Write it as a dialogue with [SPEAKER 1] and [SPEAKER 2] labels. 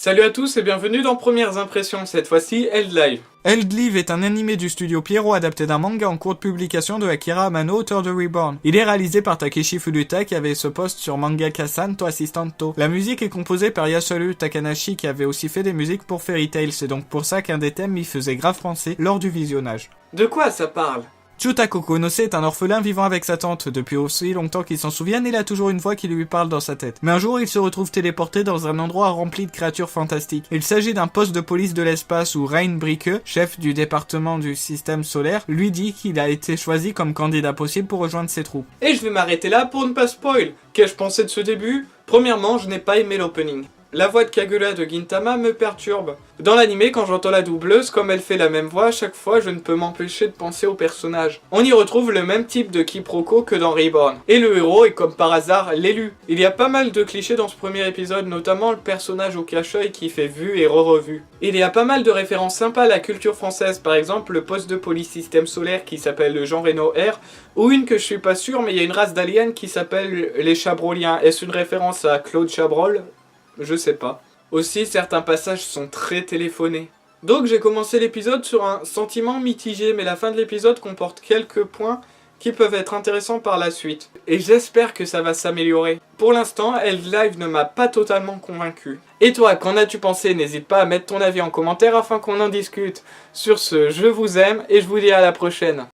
[SPEAKER 1] Salut à tous et bienvenue dans Premières Impressions, cette fois-ci Held Live.
[SPEAKER 2] Held Live est un animé du studio Pierrot adapté d'un manga en cours de publication de Akira Amano, auteur de Reborn. Il est réalisé par Takeshi Furuta qui avait ce poste sur Mangaka-san to Assistanto. La musique est composée par Yasaru Takanashi qui avait aussi fait des musiques pour Fairy Tail, c'est donc pour ça qu'un des thèmes m'y faisait grave penser lors du visionnage.
[SPEAKER 1] De quoi ça parle ?
[SPEAKER 2] Chuta Kokonose est un orphelin vivant avec sa tante. Depuis aussi longtemps qu'il s'en souvienne, il a toujours une voix qui lui parle dans sa tête. Mais un jour, il se retrouve téléporté dans un endroit rempli de créatures fantastiques. Il s'agit d'un poste de police de l'espace où Rein Bricke, chef du département du système solaire, lui dit qu'il a été choisi comme candidat possible pour rejoindre ses troupes.
[SPEAKER 1] Et je vais m'arrêter là pour ne pas spoil. Qu'ai-je pensé de ce début ? Premièrement, je n'ai pas aimé l'opening. La voix de Kagura de Gintama me perturbe. Dans l'anime, quand j'entends la doubleuse, comme elle fait la même voix, à chaque fois je ne peux m'empêcher de penser au personnage. On y retrouve le même type de quiproquo que dans Reborn. Et le héros est comme par hasard l'élu. Il y a pas mal de clichés dans ce premier épisode, notamment le personnage au cache-œil qui fait vu et re-revu. Il y a pas mal de références sympas à la culture française, par exemple le poste de police système solaire qui s'appelle le Jean Reno R, ou une que je suis pas sûr mais il y a une race d'aliens qui s'appelle les Chabroliens. Est-ce une référence à Claude Chabrol ? Je sais pas. Aussi, certains passages sont très téléphonés. Donc j'ai commencé l'épisode sur un sentiment mitigé, mais la fin de l'épisode comporte quelques points qui peuvent être intéressants par la suite. Et j'espère que ça va s'améliorer. Pour l'instant, Held Live ne m'a pas totalement convaincu. Et toi, qu'en as-tu pensé ? N'hésite pas à mettre ton avis en commentaire afin qu'on en discute. Sur ce, je vous aime et je vous dis à la prochaine.